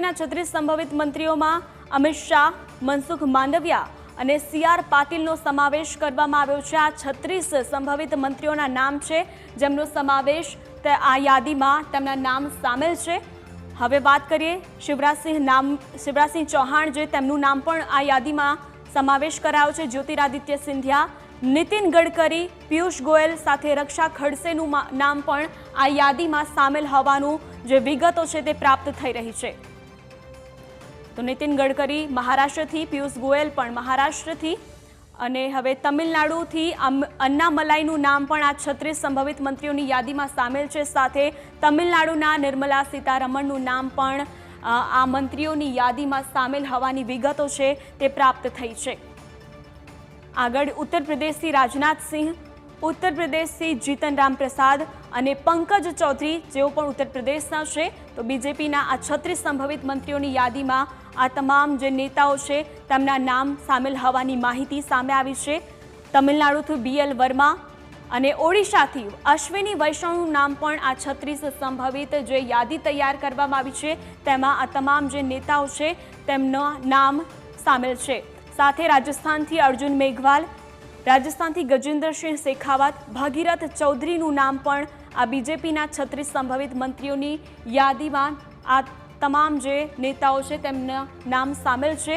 બીજેપીના 36 સંભવિત મંત્રીઓમાં અમિત શાહ, મનસુખ માંડવિયા અને CR પાટીલનો સમાવેશ કરવામાં આવ્યો છે। આ 36 સંભવિત મંત્રીઓના નામ છે જેમનો સમાવેશ આ યાદીમાં તેમના નામ સામેલ છે। હવે વાત કરીએ શિવરાજસિંહ ચૌહાણ, જે તેમનું નામ પણ આ યાદીમાં સમાવેશ કરાયો છે। જ્યોતિરાદિત્ય સિંધિયા, નીતિન ગડકરી, પિયુષ ગોયલ સાથે રક્ષા ખડસેનું નામ પણ આ યાદીમાં સામેલ હોવાનું જે વિગતો છે તે પ્રાપ્ત થઈ રહી છે। તો નીતિન ગડકરી મહારાષ્ટ્રથી, પિયુષ ગોયલ પણ મહારાષ્ટ્રથી અને હવે તમિલનાડુથી અન્નામલાઈનું નામ પણ આ 36 સંભવિત મંત્રીઓની યાદીમાં સામેલ છે। સાથે તમિલનાડુના નિર્મલા સીતારમણનું નામ પણ આ મંત્રીઓની યાદીમાં સામેલ હોવાની વિગતો છે તે પ્રાપ્ત થઈ છે। આગળ ઉત્તર પ્રદેશથી રાજનાથ સિંહ, ઉત્તર પ્રદેશથી જીતન રામ પ્રસાદ અને પંકજ ચૌધરી, જેઓ પણ ઉત્તર પ્રદેશના છે। તો બીજેપીના આ 36 સંભવિત મંત્રીઓની યાદીમાં આ તમામ જે નેતાઓ છે તેમના નામ સામેલ હોવાની માહિતી સામે આવી છે। તમિલનાડુથી BL વર્મા અને ઓડિશાથી અશ્વિની વૈષ્ણવનું નામ પણ આ 36 સંભવિત જે યાદી તૈયાર કરવામાં આવી છે તેમાં આ તમામ જે નેતાઓ છે તેમના નામ સામેલ છે। સાથે રાજસ્થાનથી અર્જુન મેઘવાલ, રાજસ્થાનથી ગજેન્દ્રસિંહ શેખાવત, ભાગીરથ ચૌધરીનું નામ પણ આ બીજેપીના 36 સંભવિત મંત્રીઓની યાદીમાં આ તમામ જે નેતાઓ છે તેમના નામ સામેલ છે।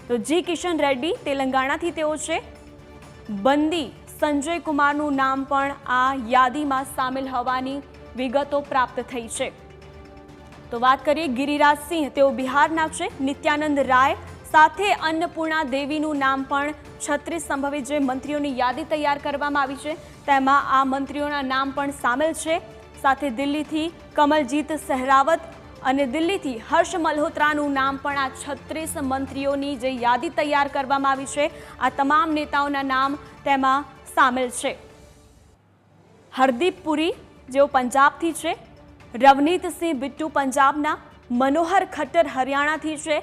તો જી કિશન રેડ્ડી તેલંગાણાથી તેઓ છે। બંદી સંજય કુમારનું નામ પણ આ યાદીમાં સામેલ હોવાની વિગતો પ્રાપ્ત થઈ છે। તો વાત કરીએ ગિરિરાજ સિંહ, તેઓ બિહારના છે। નિત્યાનંદ રાય સાથે અન્નપૂર્ણા દેવીનું નામ પણ 36 સંભવિત જે મંત્રીઓની યાદી તૈયાર કરવામાં આવી છે તેમાં આ મંત્રીઓના નામ પણ સામેલ છે। સાથે દિલ્હીથી કમલજીત સહેરાવત અને દિલ્હીથી હર્ષ મલ્હોત્રાનું નામ પણ આ 36 મંત્રીઓની જે યાદી તૈયાર કરવામાં આવી છે આ તમામ નેતાઓના નામ તેમાં સામેલ છે। હરદીપ પુરી, જેઓ પંજાબથી છે, રવનીતસિંહ બિટ્ટુ પંજાબના, મનોહર ખટ્ટર હરિયાણાથી છે,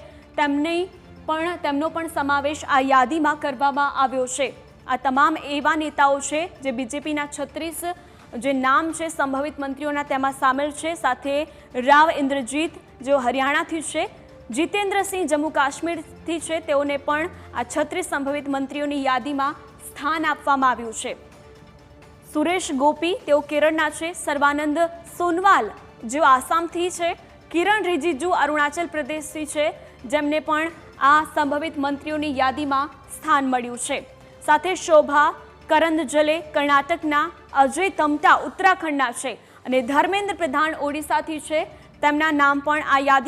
તેમનો પણ સમાવેશ આ યાદીમાં કરવામાં આવ્યો છે। આ તમામ એવા નેતાઓ છે જે બીજેપીના 36 જે નામ છે સંભવિત મંત્રીઓના તેમાં સામેલ છે। સાથે રાવ ઇન્દ્રજીત, જેઓ હરિયાણાથી છે, જીતેન્દ્રસિંહ જમ્મુ કાશ્મીરથી છે, તેઓને પણ આ 36 સંભવિત મંત્રીઓની યાદીમાં સ્થાન આપવામાં આવ્યું છે। સુરેશ ગોપી, તેઓ કેરળના છે, સર્વાનંદ સોનવાલ, જેઓ આસામથી છે, કિરણ રિજિજુ અરુણાચલ પ્રદેશથી છે, જેમને પણ આ સંભવિત મંત્રીઓની યાદીમાં સ્થાન મળ્યું છે। સાથે શોભા કરંદજલે કર્ણાટકના, અજય તમટા ઉત્તરાખંડના છે અને ધર્મેન્દ્ર પ્રધાન ઓડિશાથી છે, તેમના નામ પણ આ યાદી